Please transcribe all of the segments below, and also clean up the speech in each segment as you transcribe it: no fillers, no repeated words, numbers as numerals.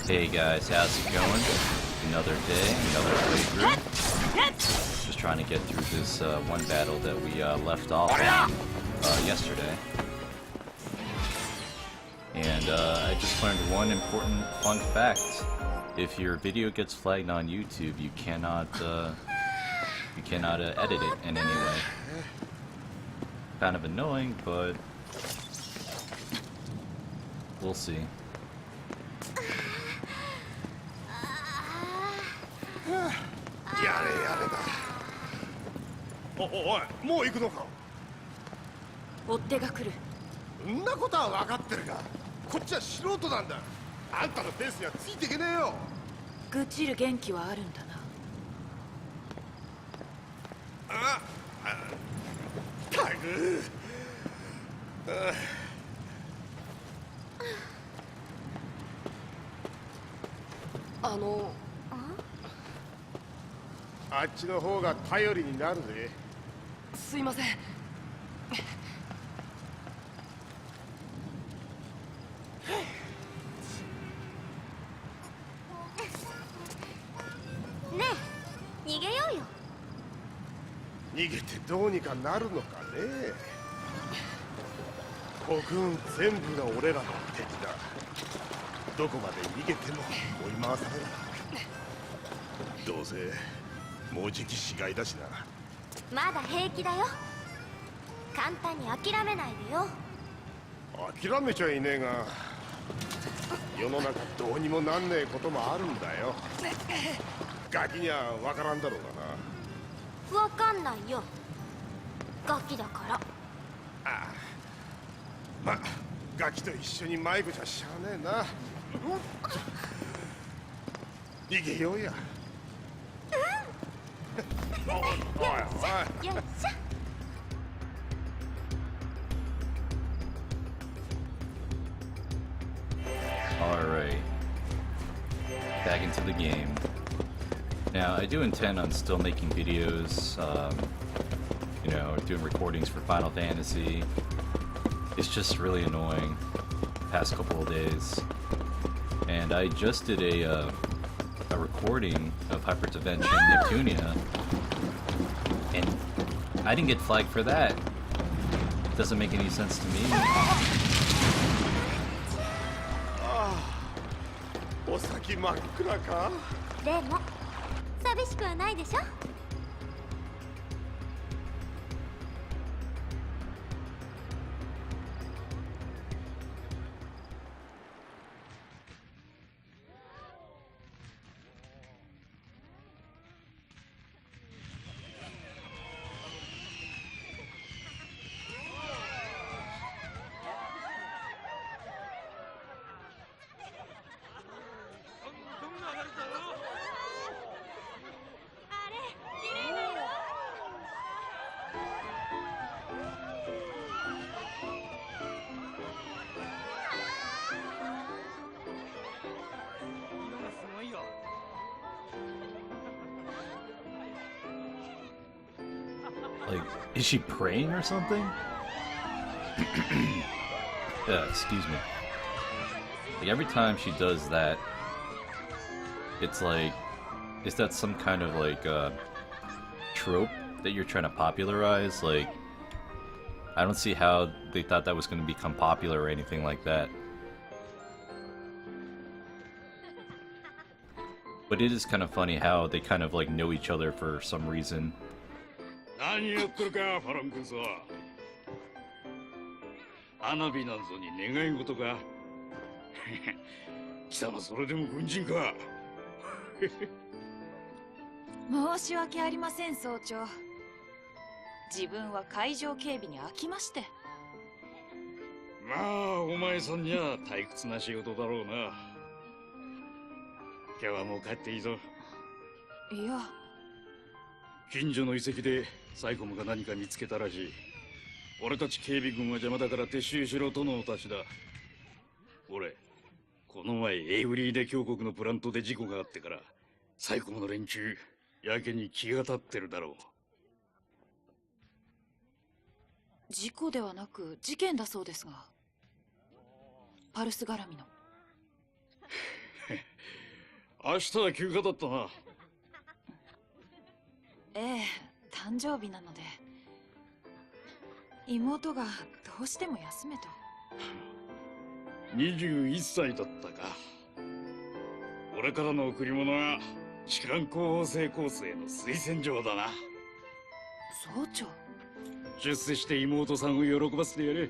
Hey guys, how's it going? Another day, another playthrough. Just trying to get through this one battle that we left off on yesterday. And I just learned one important fun fact. If your video gets flagged on YouTube, you cannot edit it in any way. Kind of annoying, but we'll see. やれやれだ。おい、もう行くのか。追っ手が来る。そんなことは分かってるが、こっちは素人なんだ。あんたのペースにはついていけねえよ。愚痴る元気はあるんだな。たく。あっちの方が頼りになるぜ。すいません。ねえ、逃げようよ。逃げてどうにかなるのかね。国軍全部が俺らの敵だ。どこまで逃げても追い回される。どうせもうじき死骸だしな。まだ平気だよ。簡単に諦めないでよ。諦めちゃいねえが、世の中どうにもなんねえこともあるんだよ。ガキには分からんだろうがな。わかんないよ。ガキだから。ああ、ま、ガキと一緒に迷子じゃしゃあねえな。逃げようや。おいおいおい。よいしょ。Alright. Back into the game. Now, I do intend on still making videos, you know, doing recordings for Final Fantasy. It's just really annoying the past couple of days. And I just did a recording of Hyperdimension Neptunia, and I didn't get flagged for that. Doesn't make any sense to me. お先真っ暗か。でも寂しくはないでしょ。Like, is she praying or something? Yeah, excuse me. Like, every time she does that, it's like, is that some kind of like trope that you're trying to popularize? Like, I don't see how they thought that was going to become popular or anything like that. But it is kind of funny how they kind of like know each other for some reason. 何やってるか、ファラン君さ。花火なんぞに願い事か。貴様それでも軍人か。申し訳ありません、総長。自分は海上警備に飽きまして。まあ、お前さんには退屈な仕事だろうな。今日はもう帰っていいぞ。いや。近所の遺跡でサイコムが何か見つけたらしい。俺たち警備軍は邪魔だから撤収しろとのお達しだ。俺、この前エイブリーで峡谷のプラントで事故があってから、サイコムの連中、やけに気が立ってるだろう。事故ではなく事件だそうですが。パルス絡みの。明日は休暇だったな。ええ、誕生日なので。妹がどうしても休めと。21歳だったか。俺からの贈り物は士官候補生コースへの推薦状だな。総長。出世して妹さんを喜ばせてやれ。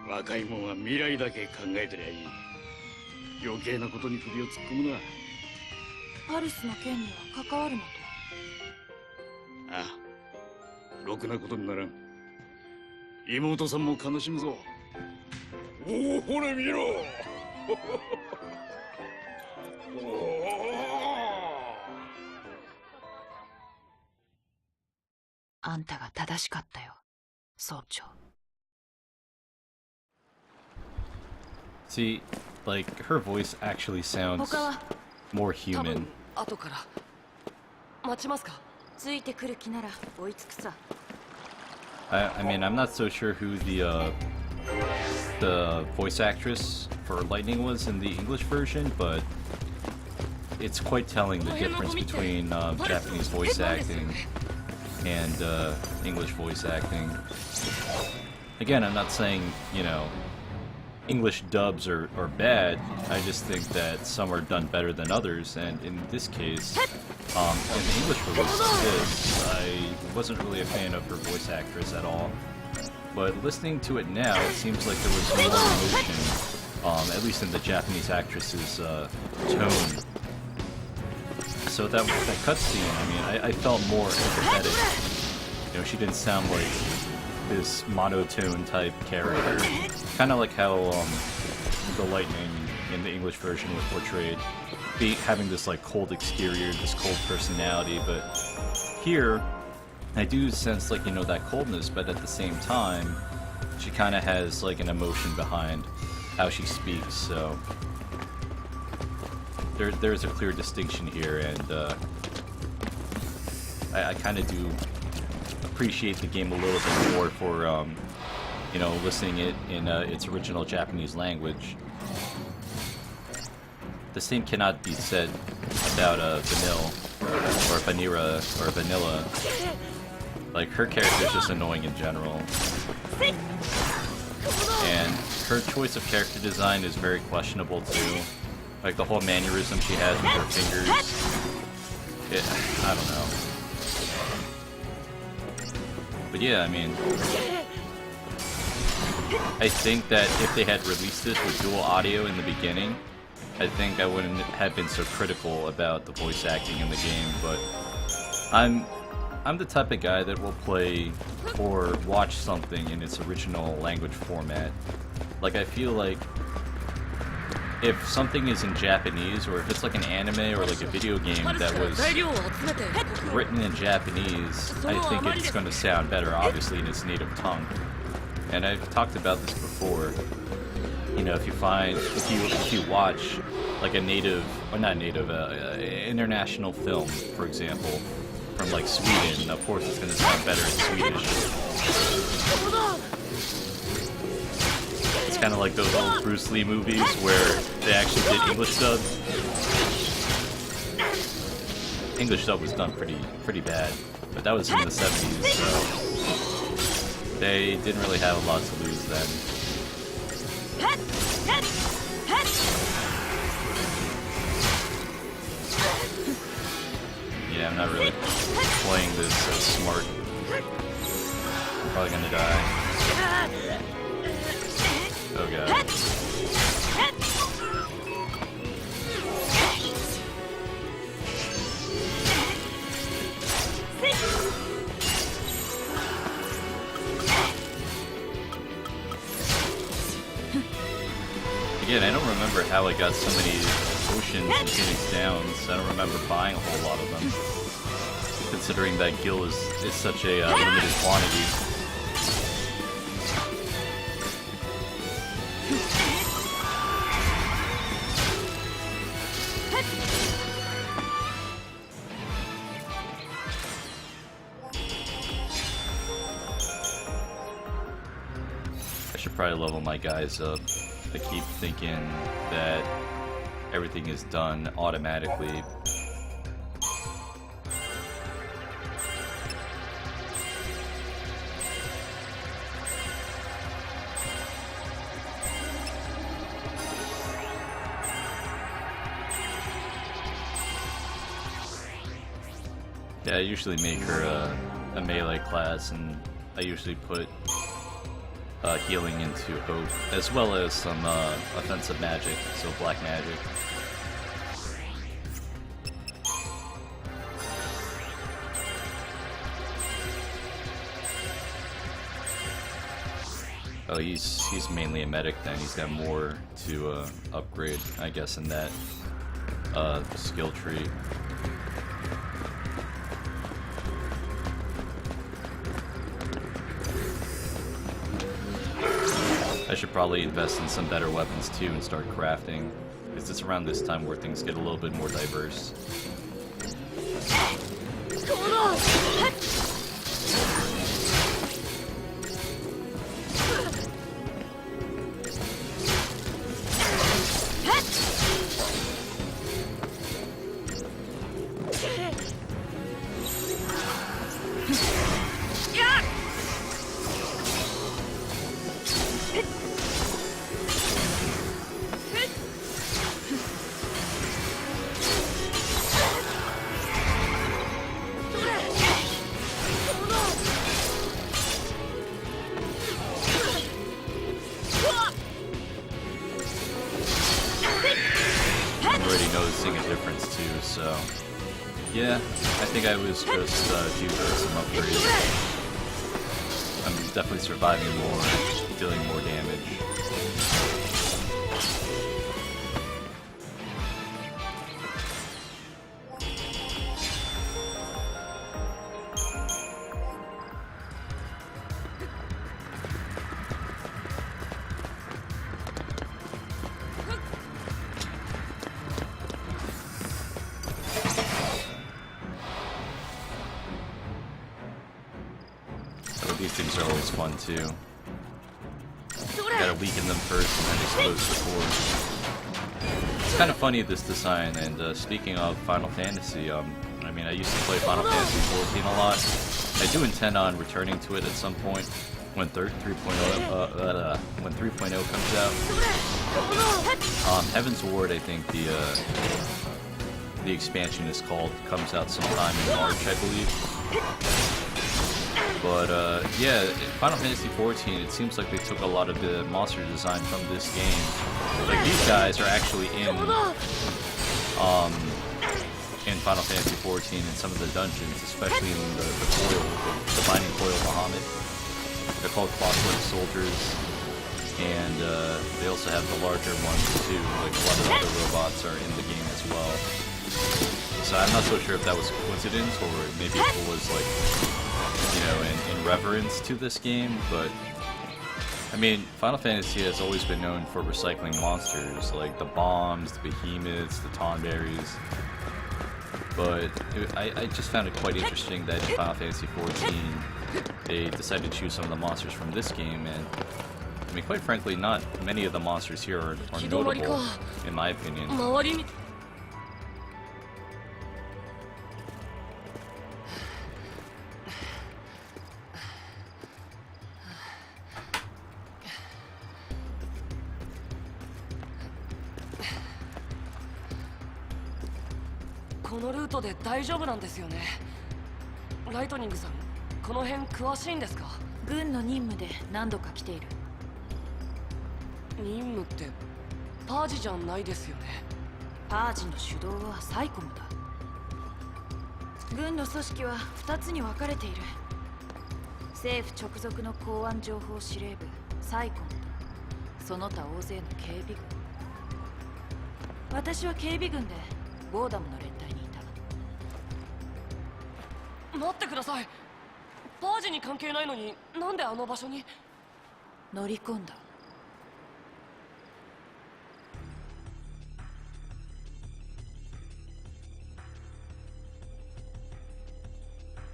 若いもんは未来だけ考えてりゃいい。余計なことに首を突っ込むな。パルスの件には関わるなと。ああ、ろくなことにならん。妹さんも悲しむぞ。おお、ほれ見ろ。あんたが正しかったよ、総長。See, like, her voice actually sounds 他は more 多 human. 分後から待ちますか。ついてくる気なら追いつくさ。I mean, I'm not so sure who the voice actress for Lightning was in the English version, but it's quite telling the difference between Japanese voice acting and English voice acting. Again, I'm not saying, you know, English dubs are bad. I just think that some are done better than others, and in this case, in the English release of this, I wasn't really a fan of her voice actress at all. But listening to it now, it seems like there was more emotion, at least in the Japanese actress's tone. So that cutscene, I mean, I felt more empathetic. You know, she didn't sound like this monotone type character. Kind of like how the Lightning in the English version was portrayed, having this like cold exterior, this cold personality. But here, I do sense like, you know, that coldness, but at the same time, she kind of has like an emotion behind how she speaks. So there's a clear distinction here, and I kind of do appreciate the game a little bit more for you know, listening it in its original Japanese language. The same cannot be said about Vanilla. Like, her character is just annoying in general. And her choice of character design is very questionable too. Like the whole mannerism she has with her fingers. I don't know. But yeah, I mean, I think that if they had released this with dual audio in the beginning, I think I wouldn't have been so critical about the voice acting in the game. But I'm the type of guy that will play or watch something in its original language format. Like, I feel like if something is in Japanese, or if it's like an anime or like a video game that was written in Japanese, I think it's going to sound better, obviously, in its native tongue. And I've talked about this before. You know, if you watch like a native, or not native, international film, for example, from like Sweden, of course it's going to sound better in Swedish. It's kind of like those old Bruce Lee movies where they actually did English dub. English dub was done pretty bad, but that was in the 70s, so they didn't really have a lot to lose then. Yeah, I'm not really playing this so smart. I'm probably gonna die. Oh god. Again, I don't remember how I got so many potions and Phoenix Downs. I don't remember buying a whole lot of them, considering that Gil is such a limited quantity. I should probably level my guys up. I keep thinking that everything is done automatically. Yeah, I usually make her a melee class, and I usually put healing into Hope, as well as some offensive magic, so black magic. Oh, he's mainly a medic then. He's got more to upgrade, I guess, in that skill tree. I should probably invest in some better weapons too and start crafting, because it's around this time where things get a little bit more diverse. Noticing a difference too, so yeah, I think I was just due for some upgrades. I'm definitely surviving more, dealing more damage. These things are always fun too. Gotta weaken them first and then expose the core. It's kind of funny, this design, and speaking of Final Fantasy, I mean, I used to play Final Fantasy 14 a lot. I do intend on returning to it at some point when 3.0 comes out. Heaven's Ward, I think the expansion is called, comes out sometime in March, I believe. But yeah, Final Fantasy 14, it seems like they took a lot of the monster design from this game. Like, these guys are actually in Final Fantasy 14 in some of the dungeons, especially in the coil, the Binding Coil Bahamut. They're called Clockwork Soldiers, and they also have the larger ones too. Like, a lot of other robots are in the game as well. So I'm not so sure if that was a coincidence or maybe if it was like, you know, in reverence to this game, but I mean, Final Fantasy has always been known for recycling monsters, like the bombs, the behemoths, the tonberries, but I just found it quite interesting that in Final Fantasy 14 they decided to choose some of the monsters from this game, and I mean, quite frankly, not many of the monsters here are notable, in my opinion. このルートで大丈夫なんですよね。ライトニングさん、この辺詳しいんですか？軍の任務で何度か来ている。任務ってパージじゃないですよね。パージの主導はサイコムだ。軍の組織は2つに分かれている。政府直属の公安情報司令部サイコムとその他大勢の警備軍。私は警備軍でボーダムの連隊にいた。待ってください。パージに関係ないのになんであの場所に？乗り込んだ。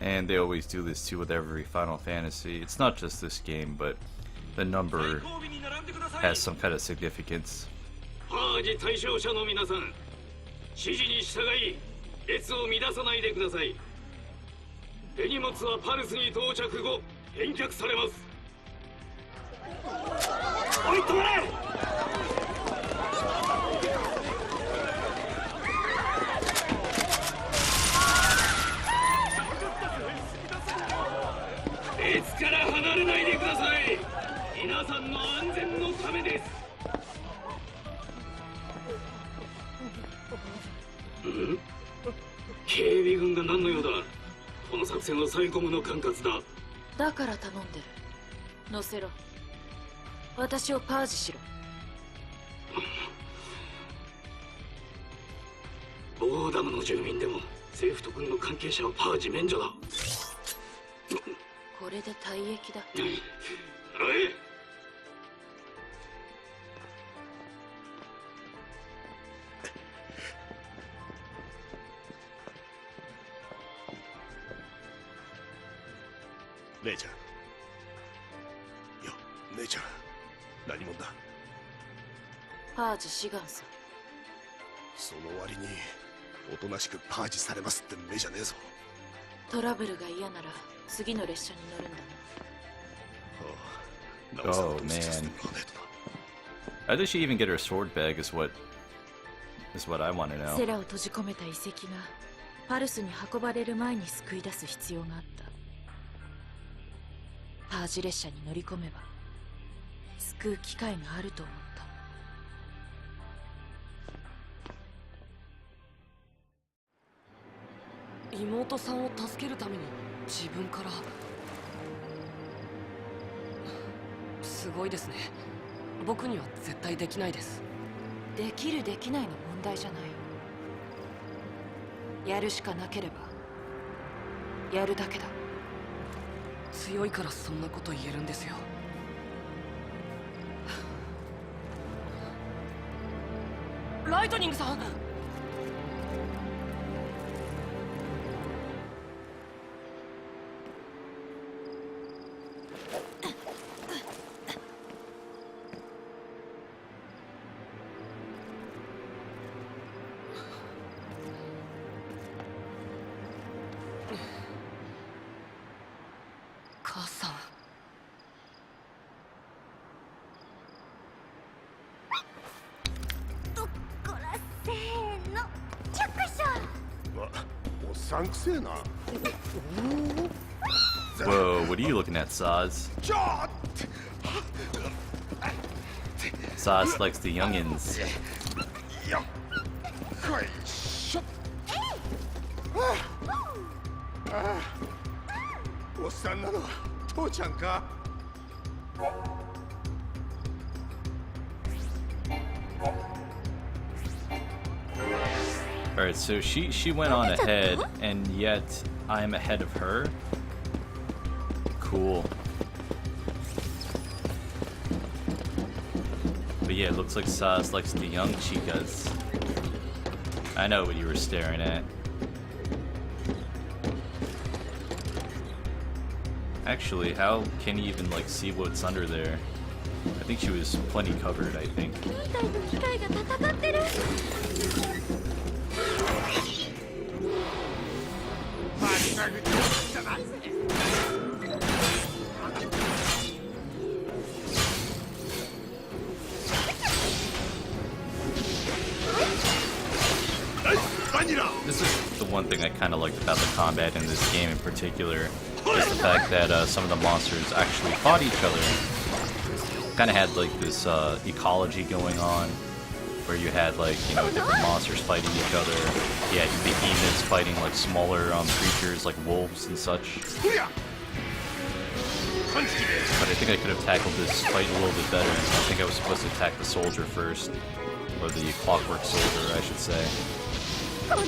And they always do this too with every Final Fantasy. It's not just this game, but the number has some kind of significance. はージ対象者の皆さん、指示に従い列を乱さないでください。手荷物はパルスに到着後返却されます。おい止まれ。列から離れないでください。皆さんの安全のためです。警備軍が何の用だ。この作戦はサイコムの管轄だ。だから頼んでる。乗せろ。私をパージしろ。ボーダムの住民でも政府と軍の関係者はパージ免除だ。これで退役だ。おい、姉ちゃん。いや、姉ちゃん。何者だ。パージ志願さ。その割におとなしくパージされますって目じゃねえぞ。トラブルが嫌なら次の列車に乗るんだな。Oh man. How did she even get her sword bag is what I want to セ know. ラを閉じ込めた遺跡がパルスに運ばれる前に救い出す必要があった。パージ列車に乗り込めば救う機会があると思った。妹さんを助けるために自分から。すごいですね。僕には絶対できないです。できるできないの問題じゃない。やるしかなければやるだけだ。強いからそんなこと言えるんですよ。ライトニングさん。母さん。こらせーのチャックショわ、おっさんくせえな。 Whoa, what are you looking at, Saz? ちょっ Saz likes the youngins. よっこいしょ。おっさんなの父ちゃんか。Alright, so she went on ahead, and yet I'm ahead of her. Cool. But yeah, it looks like Saz likes the young chicas. I know what you were staring at. Actually, how can you even like see what's under there? I think she was plenty covered, I think. 2体の機械が戦ってる。This is the one thing I kind of liked about the combat in this game in particular, is the fact that some of the monsters actually fought each other. Kind of had like this ecology going on, where you had like, you know, different monsters fighting each other. You had behemoths fighting like smaller creatures like wolves and such. But I think I could have tackled this fight a little bit better. I think I was supposed to attack the soldier first, or the clockwork soldier, I should say. この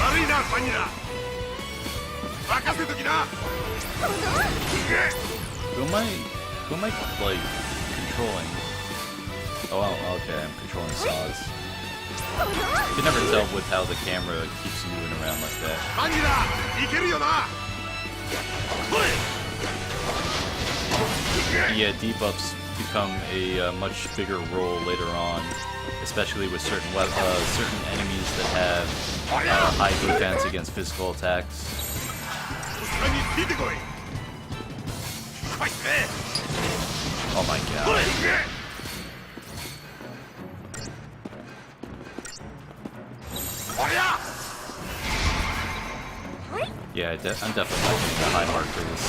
悪いな、バニラ。任せときな。 Who am I like controlling? Oh, well, okay, I'm controlling saws. You can never tell with how the camera keeps moving around like that. アニラいけるよな。 Yeah, debuffs become a much bigger role later on, especially with certain certain enemies that have high defense against physical attacks. 後ろについてこい。来い。 Oh my god. Yeah, I'm definitely not getting the high mark for this.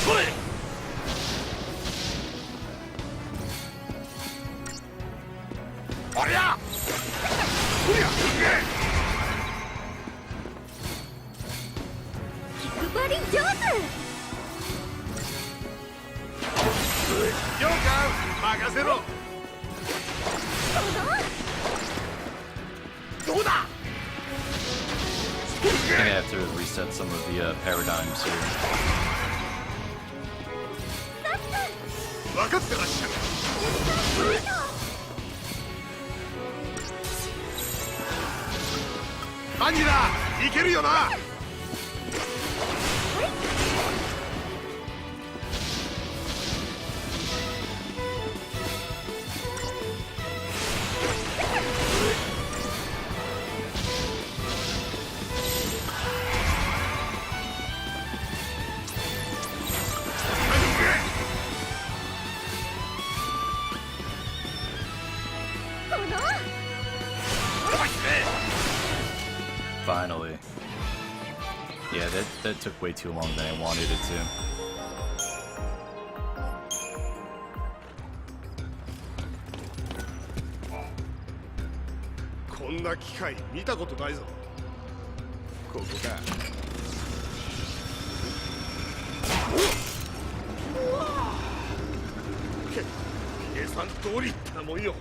気配り上手。ようかん任せろ。どうだ。 I think I have to reset some of the paradigms here. 分かってらっしゃる。アニラいけるよな。 Finally. Yeah, that took way too long than I wanted it to. こんな機械見たことないぞ。ここか。計算通りってなもんよ。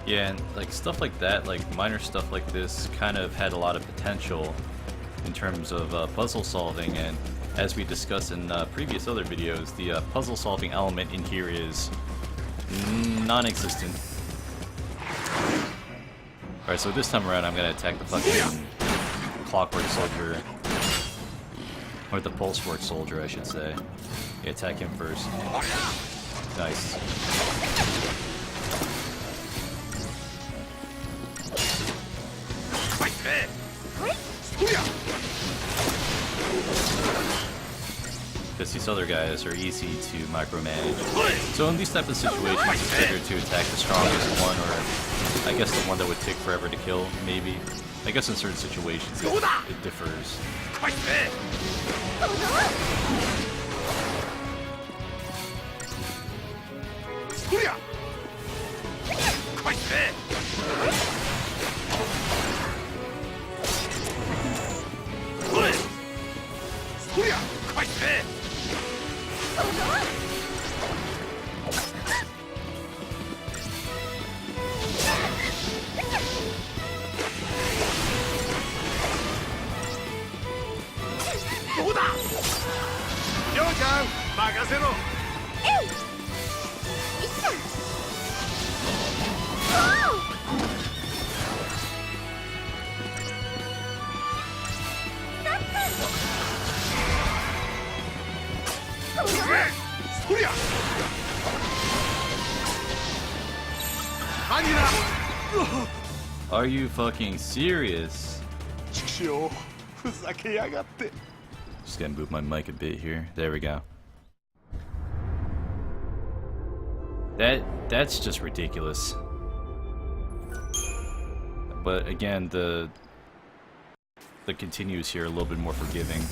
Yeah, and like stuff like that, like minor stuff like this, kind of had a lot of potential in terms of puzzle solving. And as we discussed in previous other videos, the puzzle solving element in here is non-existent. All right, so this time around, I'm gonna attack the fucking clockwork soldier, or the pulsework soldier, I should say. Yeah, attack him first. Nice. Because these other guys are easy to micromanage. So in these type of situations, it's better to attack the strongest one, or I guess the one that would take forever to kill, maybe. I guess in certain situations it differs. Are you fucking serious? Just gonna move my mic a bit here. There we go. That's just ridiculous. But again, the continues here a little bit more forgiving.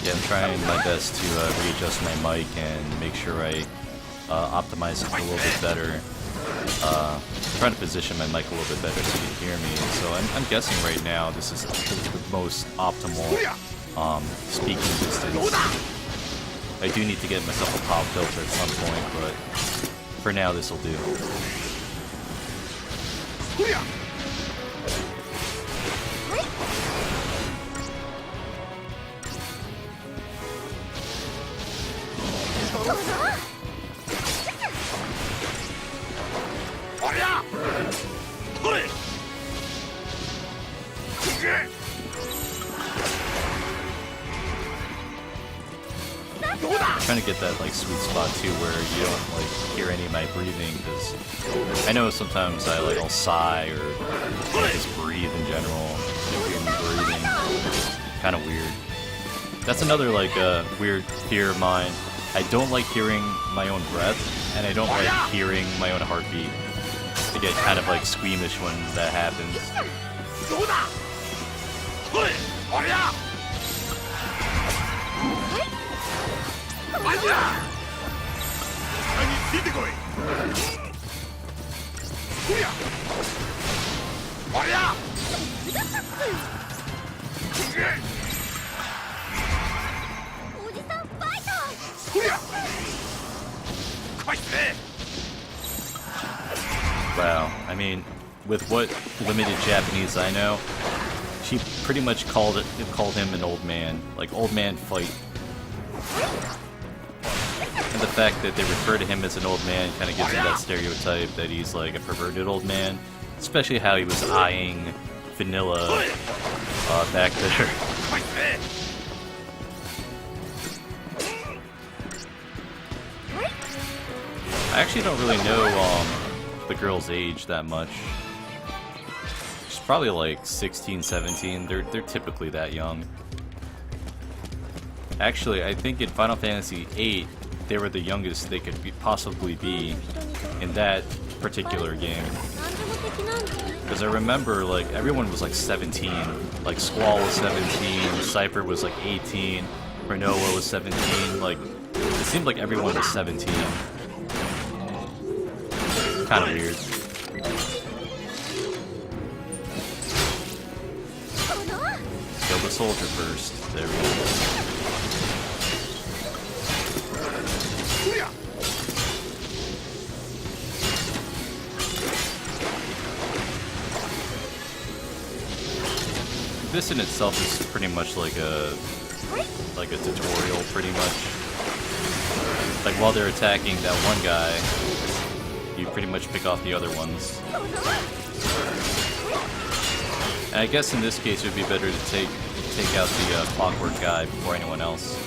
Yeah, I'm trying my best to readjust my mic and make sure I optimize it a little bit better. Trying to position my mic a little bit better so you can hear me. So I'm guessing right now this is the most optimal speaking distance. I do need to get myself a pop filter at some point, but for now this will do. Trying to get that like sweet spot too, where you don't like hear any of my breathing, because I know sometimes I'll sigh or just breathe in general. You don't hear me breathing. Kind of weird. That's another like weird fear of mine. I don't like hearing my own breath, and I don't like hearing my own heartbeat. I get kind of like squeamish when that happens. Wow, I mean, with what limited Japanese I know, she pretty much called him an old man, like old man fight. And the fact that they refer to him as an old man kind of gives him that stereotype that he's like a perverted old man, especially how he was eyeing Vanilla back there. I actually don't really know the girl's age that much. She's probably like 16, 17. They're typically that young. Actually, I think in Final Fantasy VIII, they were the youngest they could possibly be in that particular game. Because I remember, like, everyone was like 17. Like, Squall was 17, Cypher was like 18, Renoa was 17. Like, it seemed like everyone was 17. Kind of weird. Kill the soldier first. There we go. This in itself is pretty much like a tutorial, pretty much. Like while they're attacking that one guy, you pretty much pick off the other ones. And I guess in this case it would be better to take out the clockwork guy before anyone else.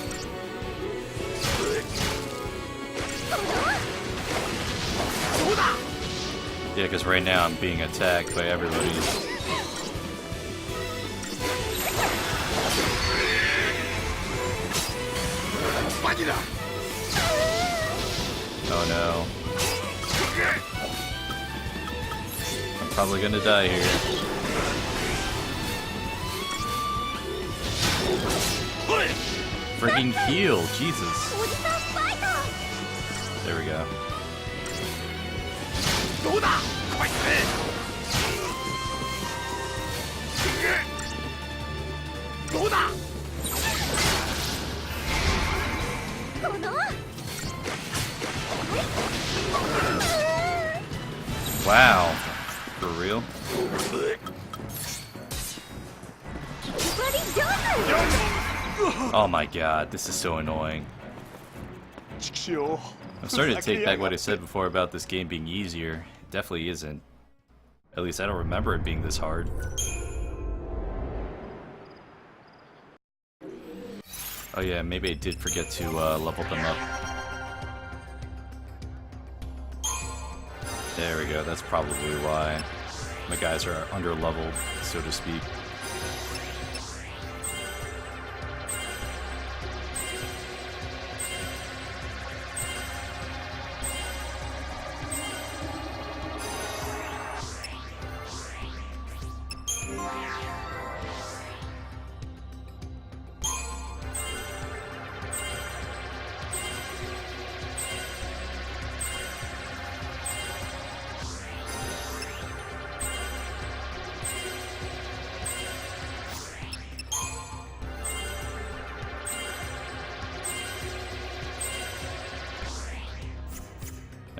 Yeah, because right now I'm being attacked by everybody. Oh no. I'm probably gonna die here. Friggin' heal, Jesus. There we go. Wow. For real? Oh my god, this is so annoying. I'm starting to take back what I said before about this game being easier. It definitely isn't. At least I don't remember it being this hard. Oh yeah, maybe I did forget to level them up. There we go, that's probably why my guys are under-leveled, so to speak.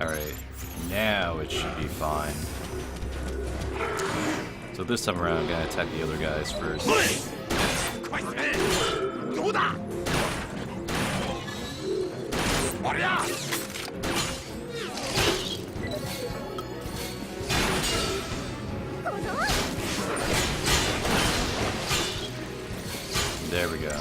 Alright, now it should be fine. So this time around, I'm gonna attack the other guys first. どうだおりゃ There we go.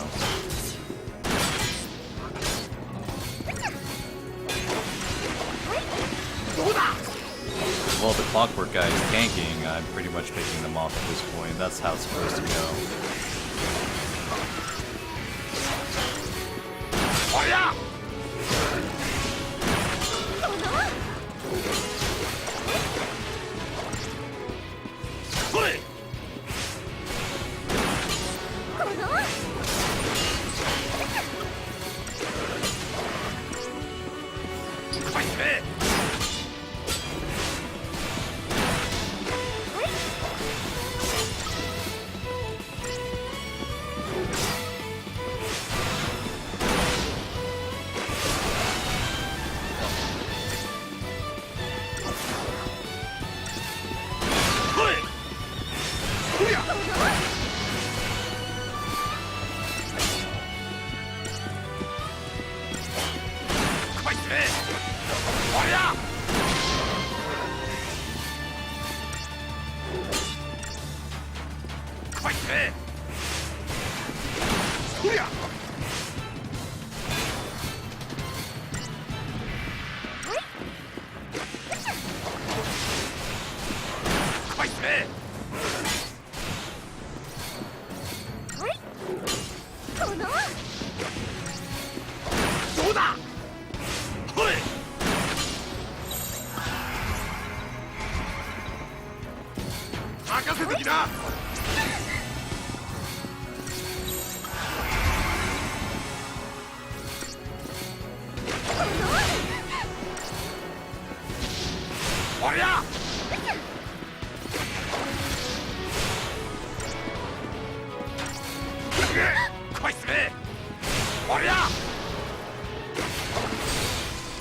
Well, the clockwork guy is tanking. I'm pretty much picking them off at this point. That's how it's supposed to go. Oh yeah!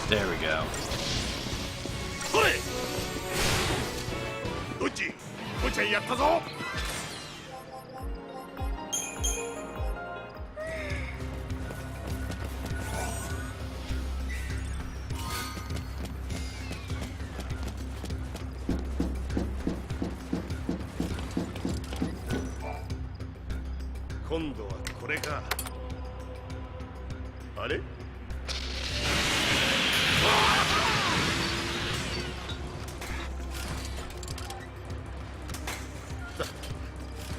There we go. どっちおちゃんやったぞ 今度はこれかあれ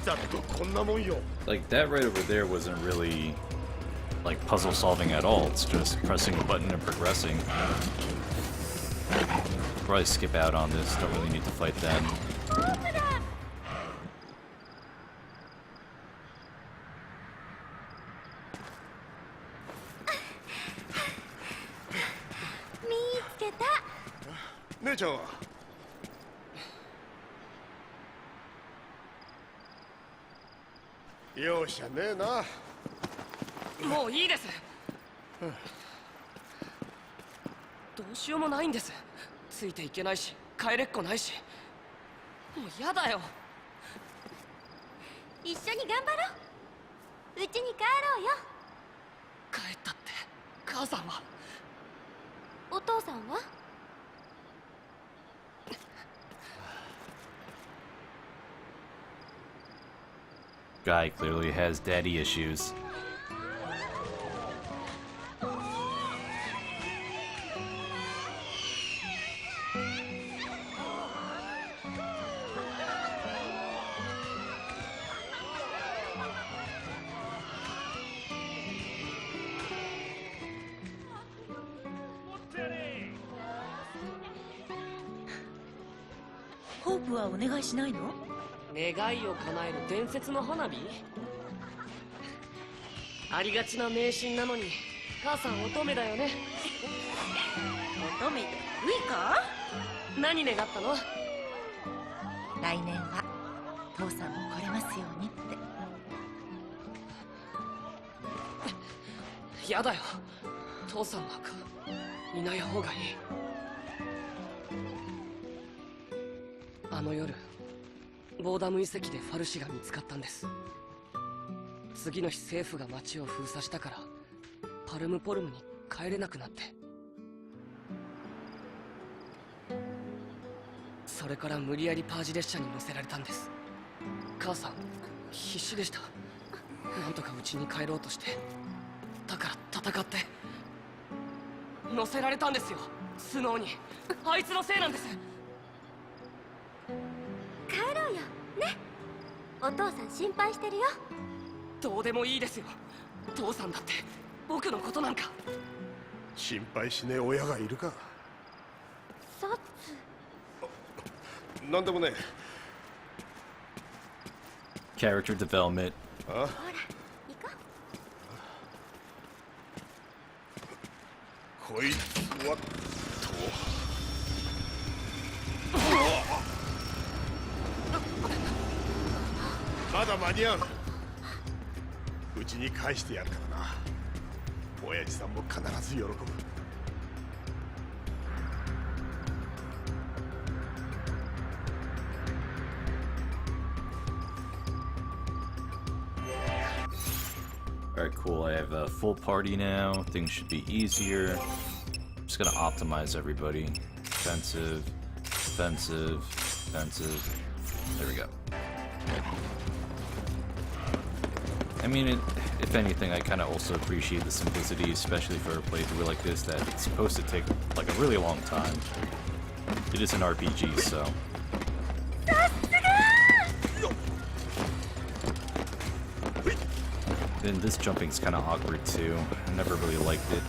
ざっとこんなもんよ Like, that right over there wasn't really, like, puzzle solving at all. It's just pressing a button and progressing. Probably skip out on this. Don't really need to fight them. 見つけた姉ちゃんは容赦ねえなもういいです。どうしようもないんです。ついていけないし帰れっこないし、もうやだよ。一緒に頑張ろう。うちに帰ろうよ。帰ったって母さんは。お父さんは？ Guy clearly has daddy issues. Hope はお願いしないの？願いを叶える伝説の花火？ありがちな迷信なのに母さん乙女だよね。乙女でウイか？何願ったの？来年は父さんも来れますようにって。やだよ。父さんなんかいない方がいい。あの夜ボーダム遺跡でファルシが見つかったんです。次の日政府が町を封鎖したからパルムポルムに帰れなくなって、それから無理やりパージ列車に乗せられたんです。母さん必死でした。なんとか家に帰ろうとして、だから戦って乗せられたんですよ、スノーに。あいつのせいなんです。帰ろうよね。お父さん心配してるよ。どうでもいいですよ。父さんだって僕のことなんか。心配しねえ親がいるか。サッツ。なんでもね Character development. え。あ、ほら行こう。こいつはまだ間に合う。うちに返してやるからな。親父さんも必ず喜ぶ。Alright, cool. I have a full party now. Things should be easier. I'm just gonna optimize everybody. Defensive, defensive, defensive. There we go. I mean, if anything, I kind of also appreciate the simplicity, especially for a playthrough like this that it's supposed to take like a really long time. It is an RPG, so. Then this jumping's kind of awkward too. I never really liked it.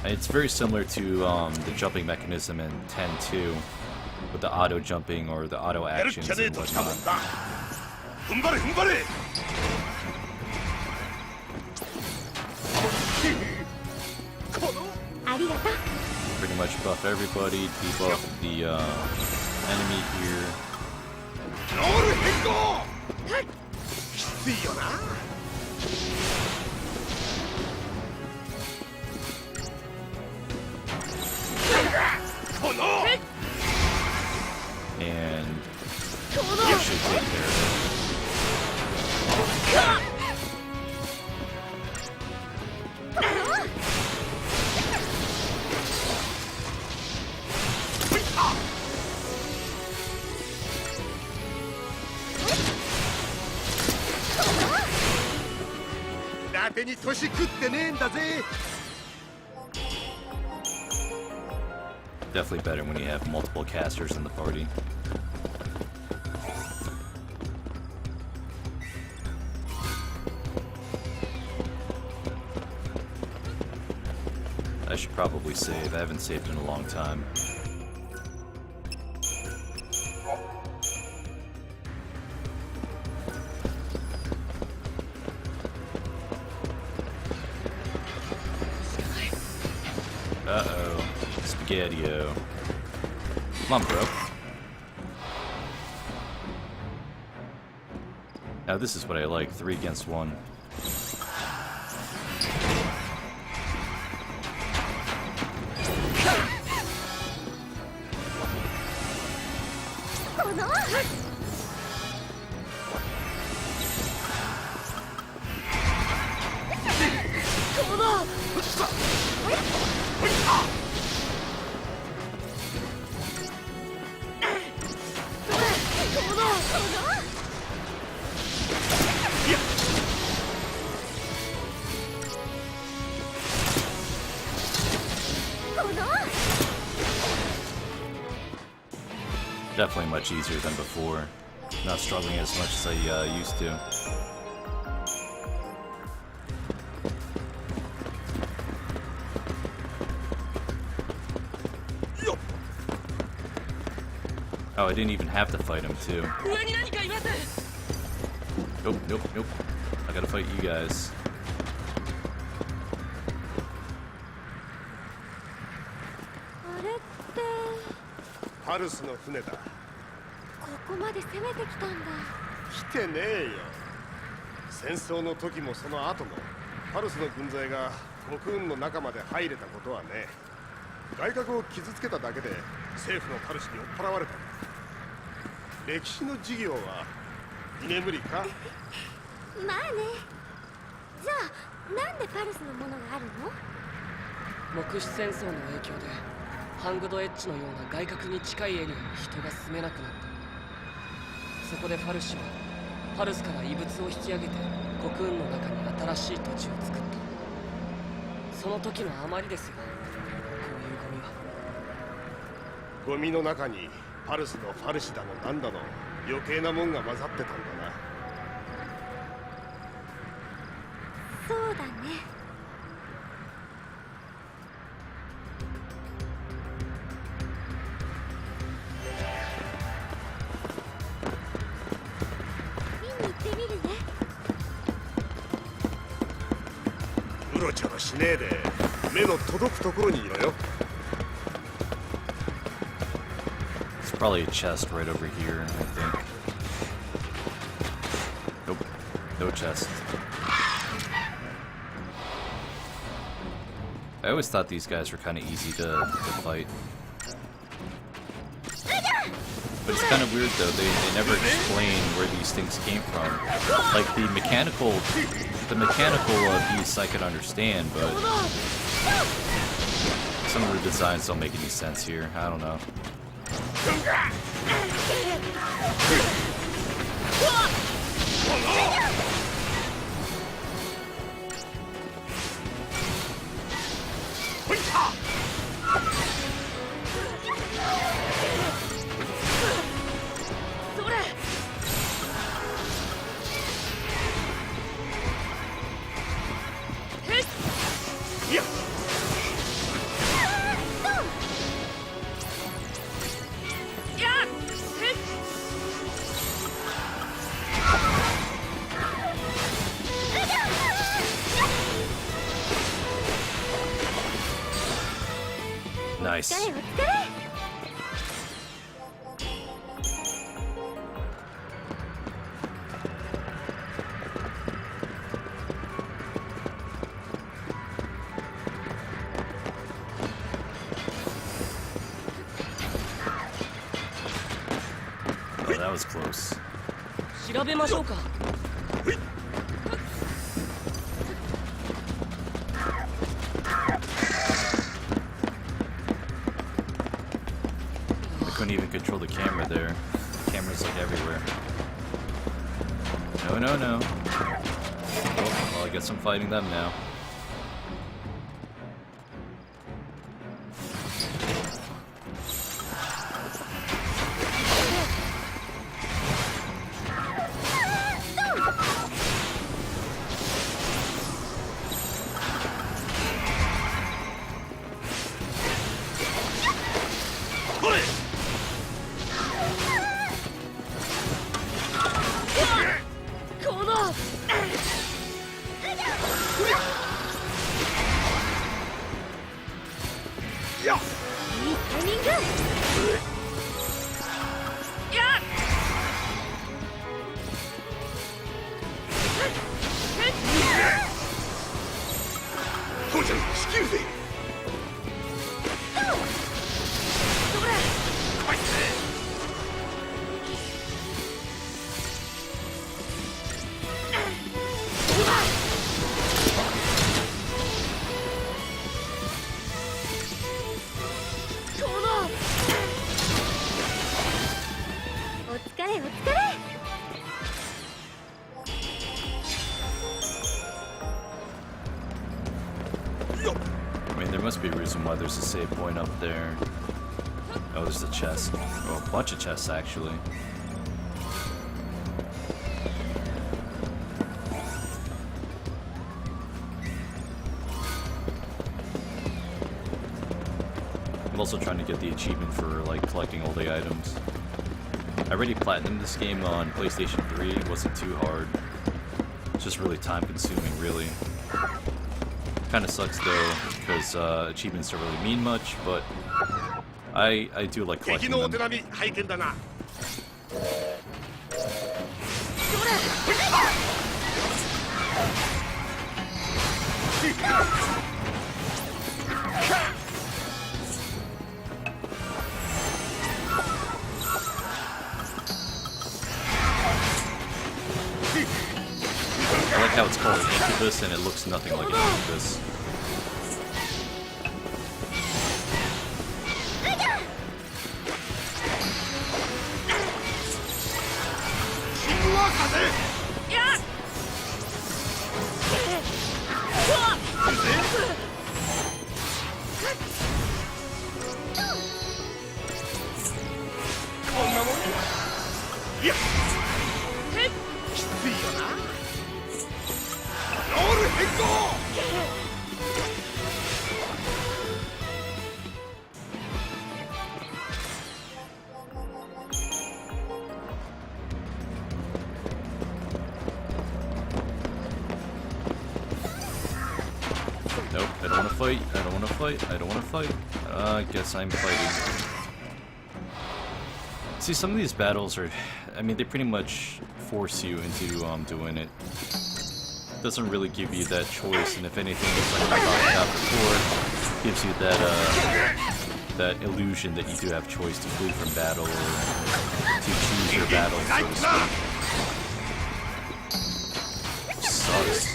It's very similar to the jumping mechanism in 10-2 with the auto jumping or the auto actions and whatnot. Pretty much buff everybody, debuff the enemy here. And you should take care of it. Definitely better when you have multiple casters in the party. I should probably save. I haven't saved in a long time. Uh-oh. Spaghetti-o. Come on, bro. Now this is what I like. 3 against 1. Definitely much easier than before. Not struggling as much as I used to. Oh, I didn't even have to fight him, too. Nope, nope, nope. I gotta fight you guys. パルスの船だ。ここまで攻めてきたんだ。来てねえよ。戦争の時もその後もパルスの軍勢が国運の中まで入れたことはね。外角を傷つけただけで政府のパルスに追っ払われた。歴史の授業は居眠りか？まあね。じゃあなんでパルスのものがあるの？木種戦争の影響でハングドエッジのような外角に近いエリアに人が住めなくなった。そこでファルシはパルスから異物を引き上げてコクーンの中に新しい土地を作った。その時の余りですよ、こういうゴミは。ゴミの中にパルスのファルシだのなんだの余計なもんが混ざってたんだな。そうだね。見に行ってみるね。うろちょろしねえで目の届くところにいろよ。It's probably a chest right over here, I think. Nope, no chest. I always thought these guys were kind of easy to fight. But it's kind of weird though, they never explain where these things came from. Like the mechanical beasts I can understand, but some of the designs don't make any sense here. I don't know. Nice. Oh, that was close. 調べましょうか。I couldn't even control the camera there. The camera's like everywhere. No, no, no. Oh, well, I guess I'm fighting them now. I mean, there must be a reason why there's a save point up there. Oh, there's a chest. Oh, a bunch of chests, actually. I'm also trying to get the achievement for, like, collecting all the items. I already platinumed this game on PlayStation 3. It wasn't too hard. It's just really time-consuming, really. Kind of sucks though, because achievements don't really mean much, but I do like collecting them. how it's called incubus, and it looks nothing like an incubus. Nope, I don't want to fight, I don't want to fight, I don't want to fight. I guess I'm fighting. See, some of these battles are, I mean, they pretty much force you into doing it. Doesn't really give you that choice, and if anything, it's like I talked about before, gives you that that illusion that you do have choice to flee from battle or to choose your battle, so to speak. Sucks.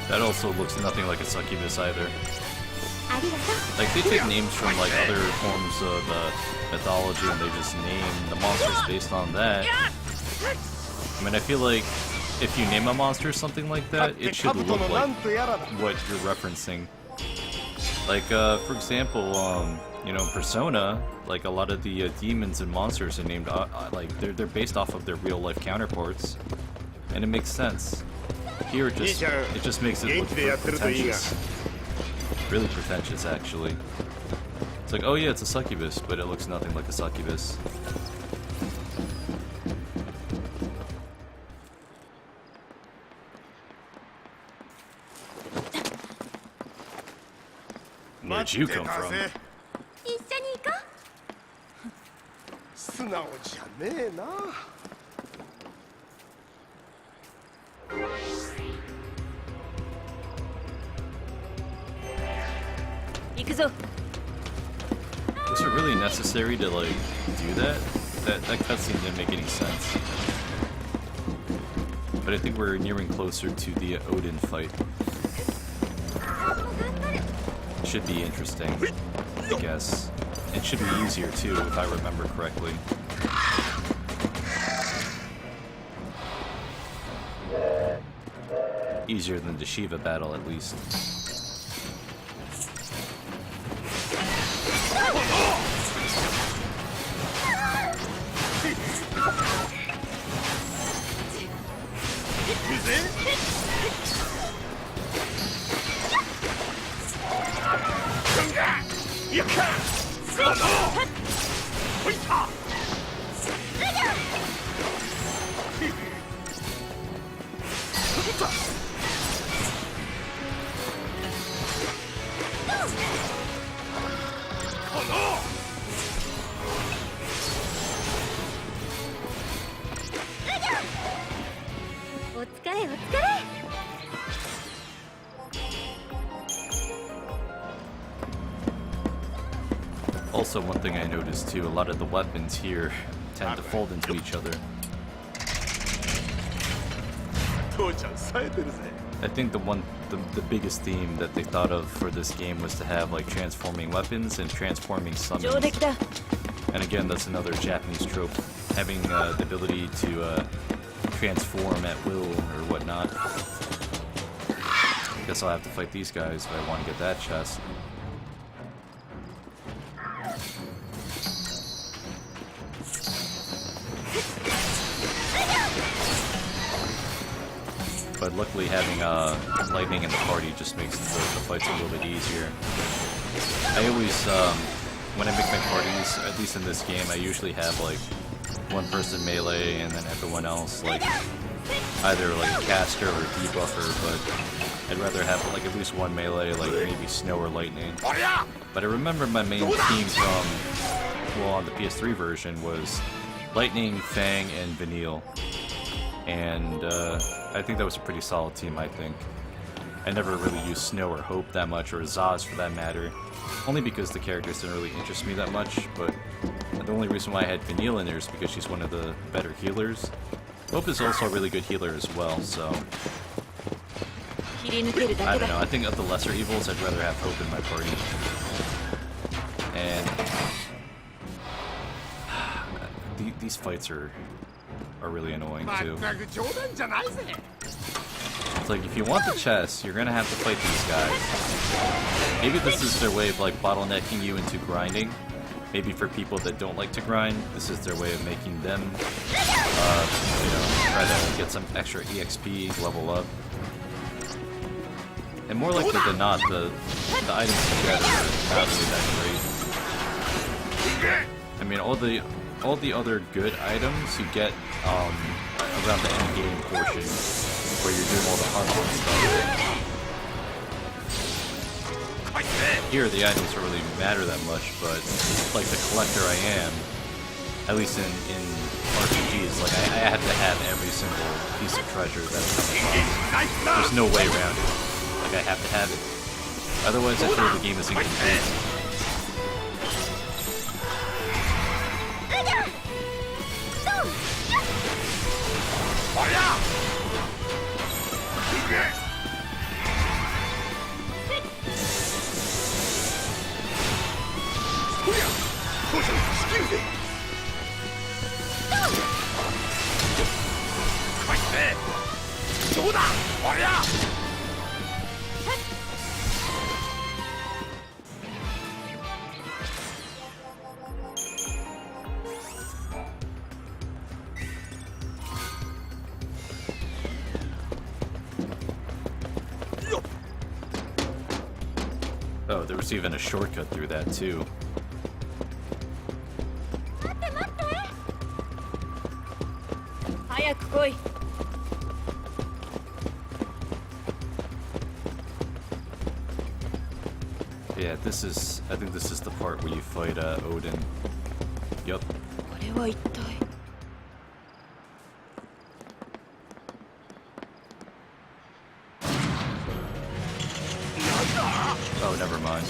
That also looks nothing like a succubus either. Like, they take names from like other forms of mythology and they just name the monsters based on that. I mean, I feel like if you name a monster something like that, it should look like what you're referencing. Like, for example, you know, Persona, like a lot of the demons and monsters are named, like, they're based off of their real-life counterparts, and it makes sense. Here, it just makes it look pretentious. Really pretentious, actually. It's like, oh yeah, it's a succubus, but it looks nothing like a succubus. Where'd you come from? 一緒に行こ素直じゃねえな。行くぞ。 Was it really necessary to, like, do that? That cutscene didn't make any sense. But I think we're nearing closer to the Odin fight. Should be interesting, I guess. It should be easier too, if I remember correctly. Easier than the Shiva battle, at least. Also, one thing I noticed too, a lot of the weapons here tend to fold into each other. I think the biggest theme that they thought of for this game was to have like transforming weapons and transforming summons. And again, that's another Japanese trope, having the ability to transform at will or whatnot. Guess I'll have to fight these guys if I want to get that chest. But luckily having lightning in the party just makes the fights a little bit easier. I always, when I make my parties, at least in this game, I usually have like one person melee and then everyone else like either like a caster or debuffer, but I'd rather have like at least one melee, like maybe snow or lightning. But I remember my main team from, well, on the PS3 version was lightning, fang, and Vanille. And I think that was a pretty solid team, I think. I never really used Snow or Hope that much, or Zaz for that matter. Only because the characters didn't really interest me that much, but the only reason why I had Vanille in there is because she's one of the better healers. Hope is also a really good healer as well, so... I don't know, I think of the lesser evils, I'd rather have Hope in my party. And... these fights are really annoying too. It's like, if you want the chest, you're gonna have to fight these guys. Maybe this is their way of like bottlenecking you into grinding. Maybe for people that don't like to grind, this is their way of making them, you know, try to get some extra EXP, level up. And more likely than not, the items you get are not really that great. I mean, all the other good items you get around the end game portion, where you're doing all the hunts and stuff. Here, the items don't really matter that much, but like the collector I am, at least in RPGs, like I have to have every single piece of treasure that's coming across. There's no way around it. Like, I have to have it. Otherwise, I feel the game is incomplete. Oh, there was even a shortcut through that too. Yeah, I think this is the part where you fight Odin. Yup. Oh, never mind.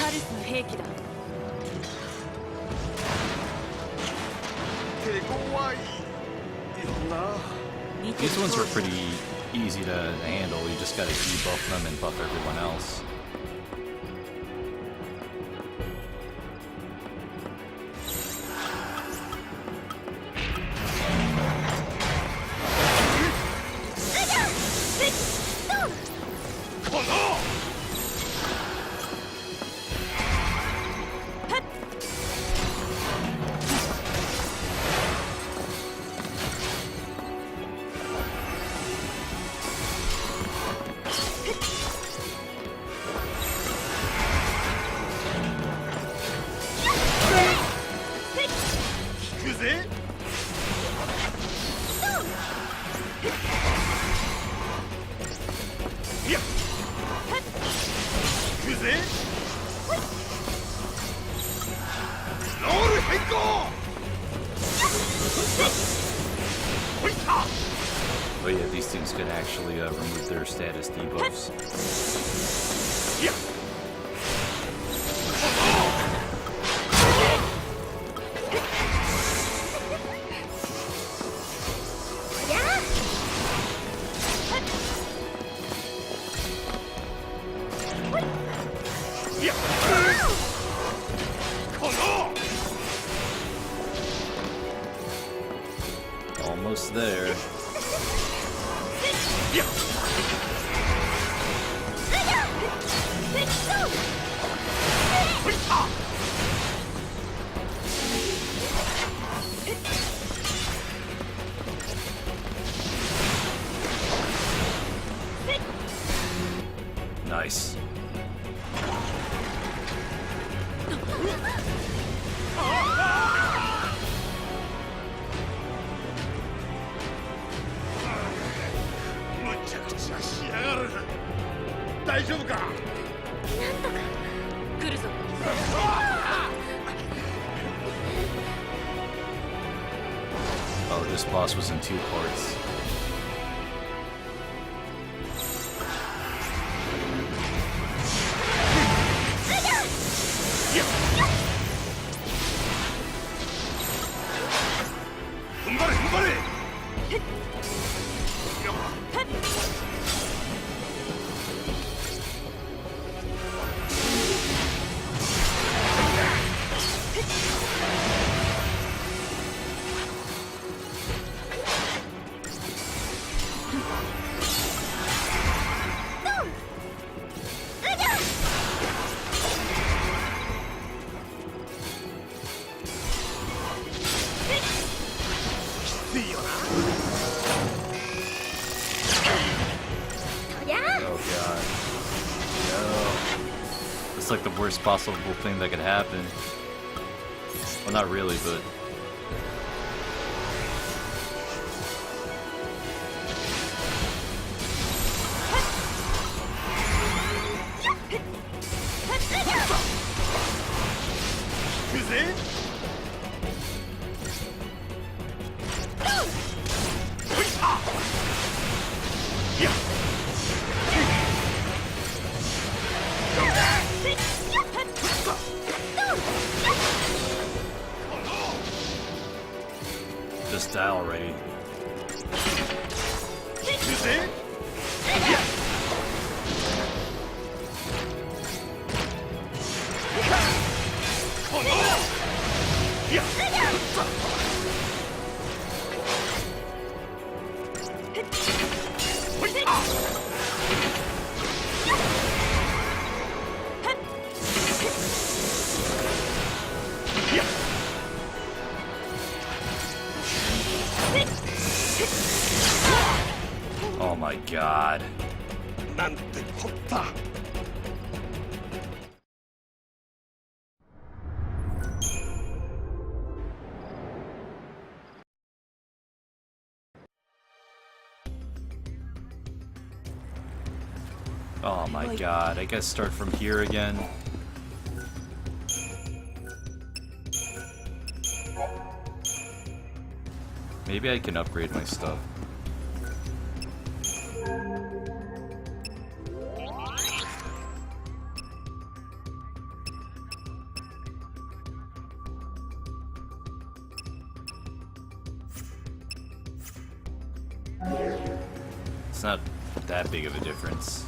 These ones are pretty easy to handle. You just gotta debuff them and buff everyone else. Oh yeah, these things can actually remove their status debuffs. Almost there. Nice. Oh, this boss was in 2 parts. Like the worst possible thing that could happen. Well, not really, but just die already. Oh my god. Oh my god, I guess start from here again. Maybe I can upgrade my stuff. It's not that big of a difference.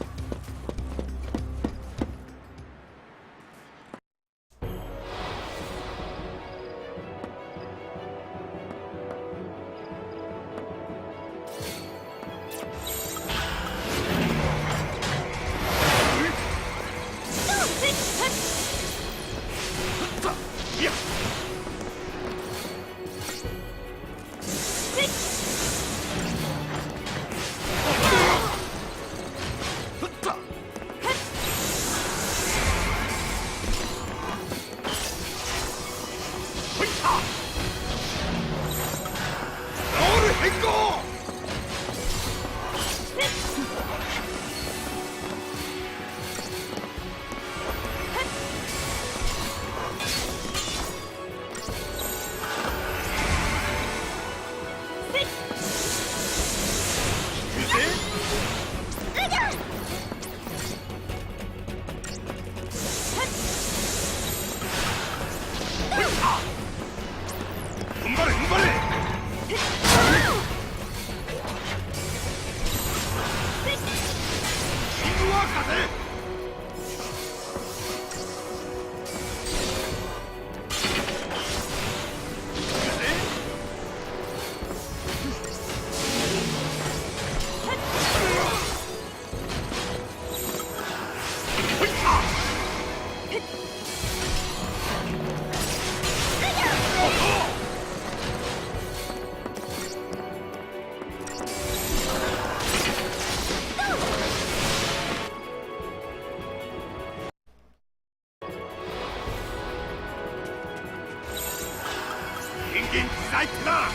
ないってな。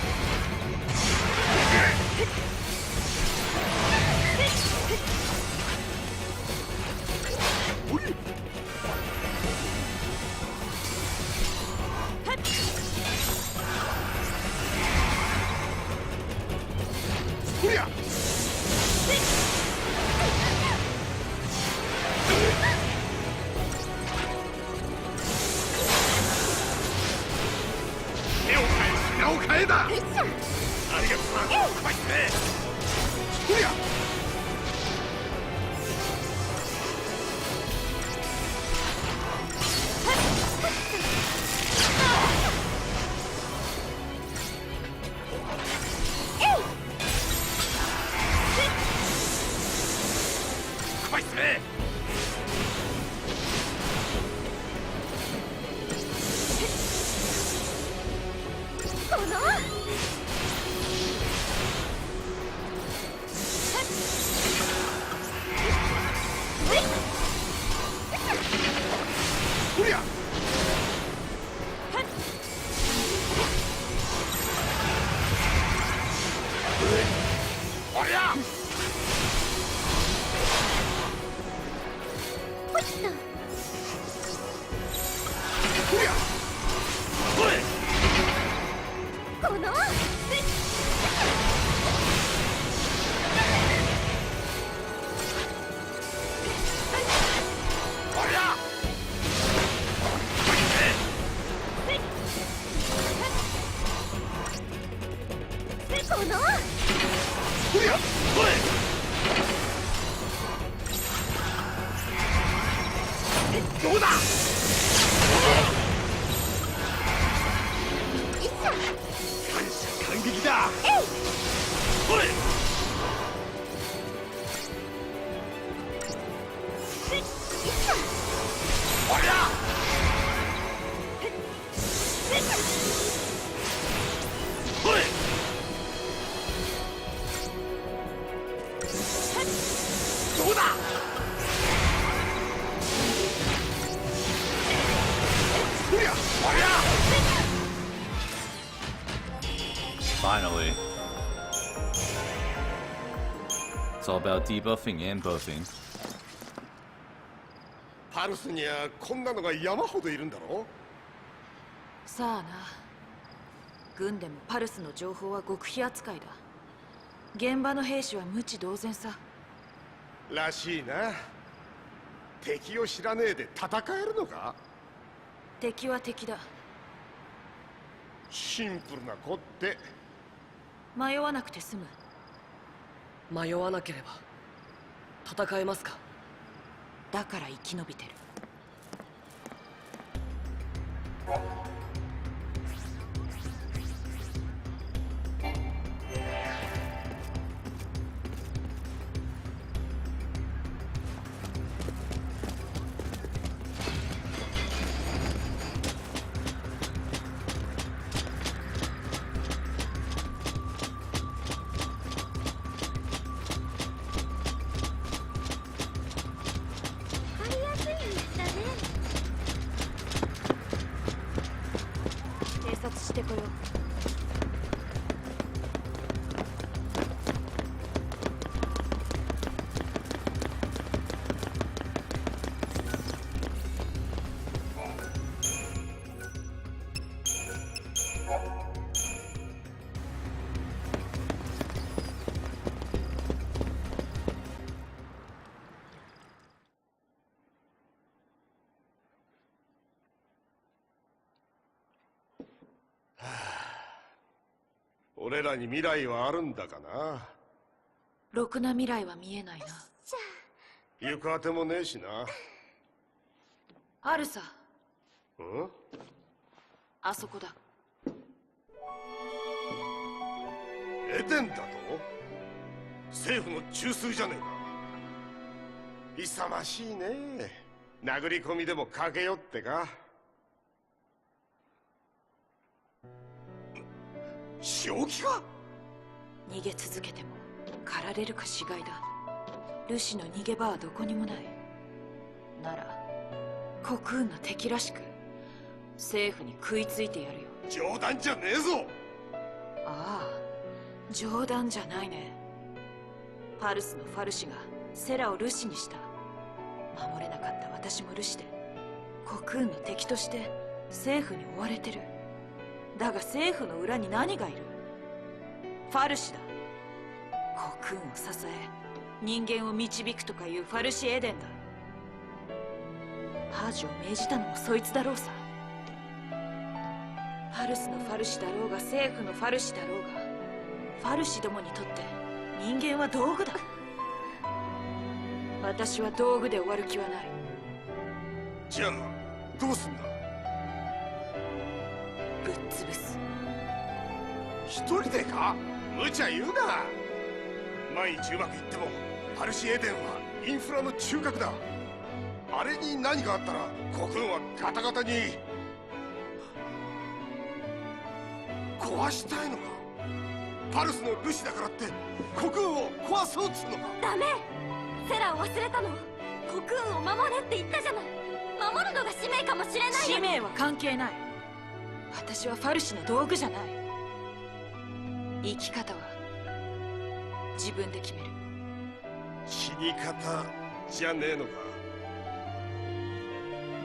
おいおりゃ名を変えだ。ありがとうな。怖いね。おりゃ怖いっすね。このおりゃおりゃポチッとおりゃおいこのおりゃこのおりゃおいどうだ感謝感激だ。おいおりゃおいどうだおりゃおりゃ Finally. It's all about debuffing and buffing. パルスにはこんなのが山ほどいるんだろ。さあな。軍でもパルスの情報は極秘扱いだ。現場の兵士は無知同然さ。らしいな。敵を知らねえで戦えるのか。敵は敵だ。シンプルな子って。迷わなくて済む。迷わなければ戦えますか。だから生き延びてる。使いやすい道だね。偵察してこよう。俺らに未来はあるんだかな。ろくな未来は見えないな。行くあてもねえしな。あるさ。うんあそこだ。エデンだと。政府の中枢じゃねえか。勇ましいね。殴り込みでもかけよってか。正気か。逃げ続けても狩られるか死骸だ。ルシの逃げ場はどこにもない。なら国運の敵らしく政府に食いついてやるよ。冗談じゃねえぞ。ああ、冗談じゃないね。パルスのファルシがセラをルシにした。守れなかった私もルシでコクーンの敵として政府に追われてる。だが政府の裏に何がいる？ファルシだ。コクーンを支え人間を導くとかいうファルシエデンだ。パージュを命じたのもそいつだろうさ。パルスのファルシだろうが政府のファルシだろうが、ファルシどもにとって人間は道具だ。私は道具で終わる気はない。じゃあどうすんだ？ぶっ潰す。一人でか？無茶言うな。万一うまくいってもパルシエデンはインフラの中核だ。あれに何があったらコクーンはガタガタに。壊したいのか？パルスのルシだからってコクーンを壊そうっつうのか？ダメ。セラを忘れたの？コクーンを守れって言ったじゃない。守るのが使命かもしれない。使命は関係ない。私はファルシの道具じゃない。生き方は自分で決める。死に方じゃねえのか？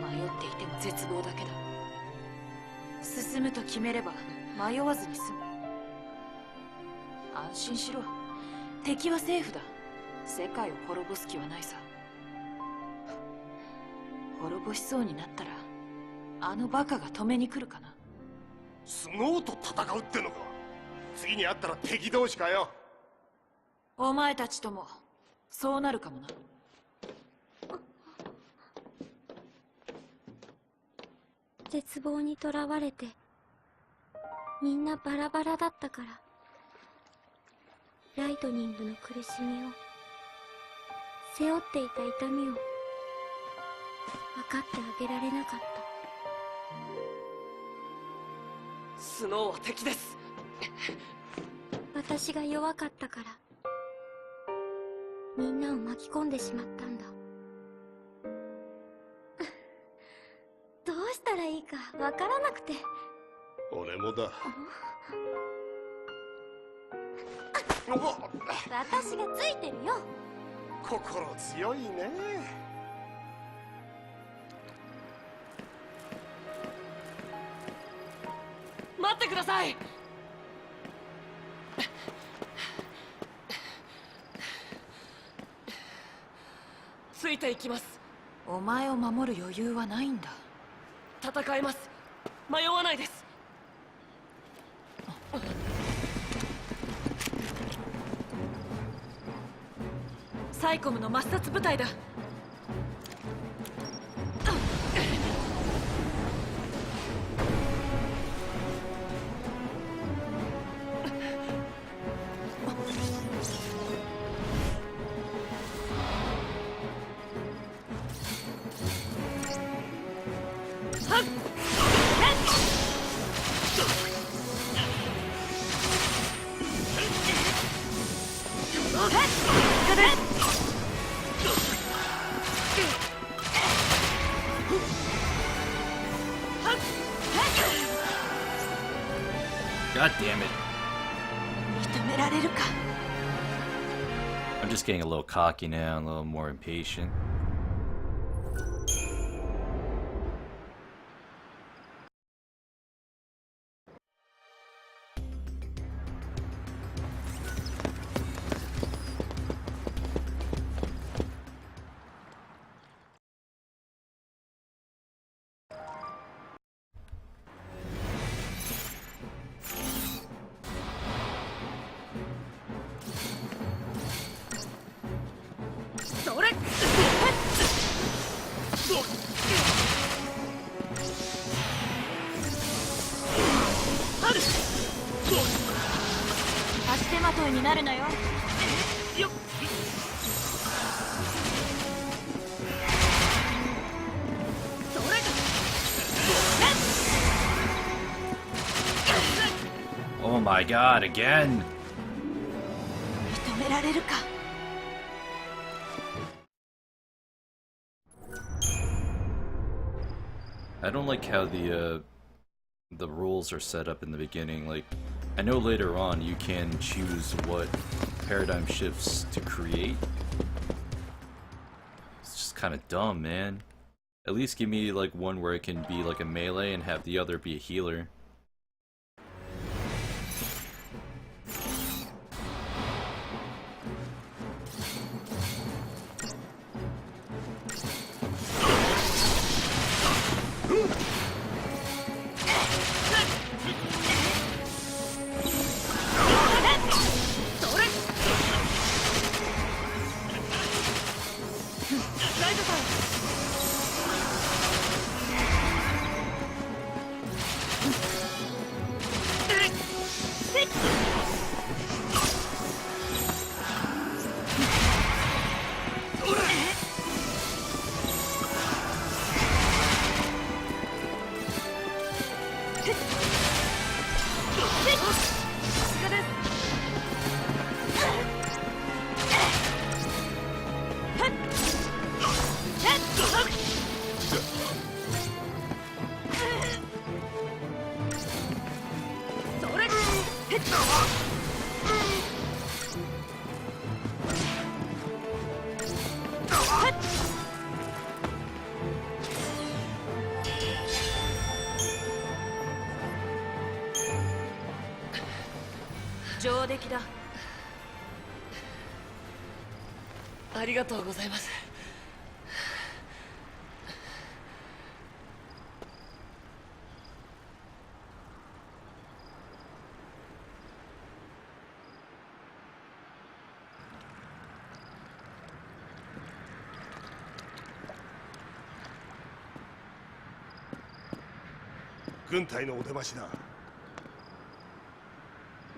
迷っていても絶望だけだ。進むと決めれば迷わずに済む。安心しろ。敵は政府だ。世界を滅ぼす気はないさ。滅ぼしそうになったらあのバカが止めに来るかな。スノーと戦うってのか？次に会ったら敵同士かよ。お前たちともそうなるかもな。絶望にとらわれてみんなバラバラだったから、ライトニングの苦しみを背負っていた痛みを分かってあげられなかった。スノーは敵です。私が弱かったからみんなを巻き込んでしまったんだ。どうしたらいいかわからなくて。俺もだ。私がついてるよ。心強いね。待ってください。ついていきます。お前を守る余裕はないんだ。戦います。迷わないです。サイコムの抹殺部隊だ。God damn it. 認められるか。 I'm just getting a little cocky now, a little more impatient.足手まといになるなよ。よっ。Oh my god, again! 認められるか。I don't like how the rules are set up in the beginning. Like, I know later on you can choose what paradigm shifts to create. It's just kind of dumb, man. At least give me like one where it can be like a melee and have the other be a healer.上出来だ。ありがとうございます。軍隊のお出ましだ。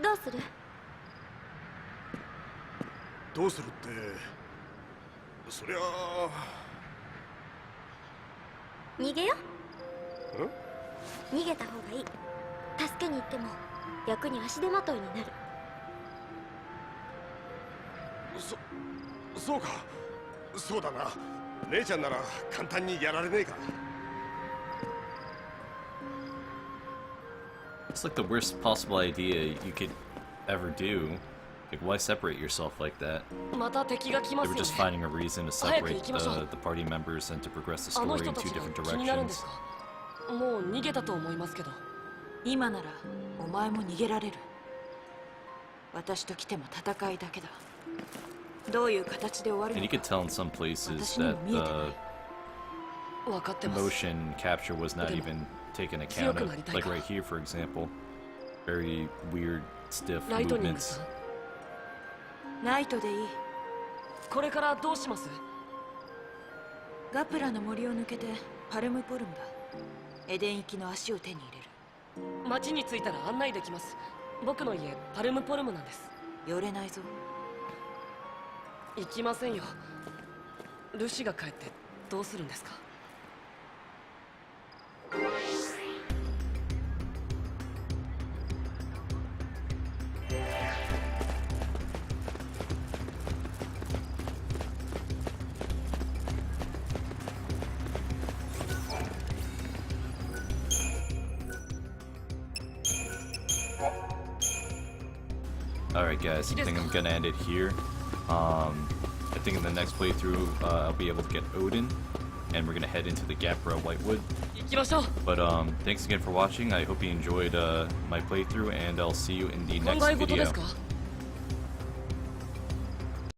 どうする？どうするって、そりゃあ。逃げよ。逃げた方がいい。助けに行っても役に足手まといになる。そうか。そうだな。姉ちゃんなら簡単にやられねえか。It's like the worst possible idea you could ever do. Like, why separate yourself like that? また敵が来ま They す were よ just ね。 finding a reason to separate the party members and to progress the あの story 人 in た two ちが different 気になるんです directions. か？もう逃げたと思いますけど。今ならお前も逃げられる。私と来ても戦いだけだ。どういう形で終わる And の you か could tell in some places 私にも that 見えてない。 the 分かってます。 motion capture was not even taken account of. Like right here, for example. Very weird, stiff ライトニング movements. さん、ナイトでいい。これからどうします？ガプラの森を抜けてパルムポルムだ。エデン行きの足を手に入れる。町に着いたら案内できます。僕の家パルムポルムなんです。寄れないぞ。行きませんよ。ルシが帰ってどうするんですか？ Alright guys, I think I'm gonna end it here. I think in the next playthrough I'll be able to get Odin, and we're gonna head into the Gapra Whitewood. 行きましょう。 But thanks again for watching. I hope you enjoyed my playthrough, and I'll see you in the 問 next 題事で video. すか？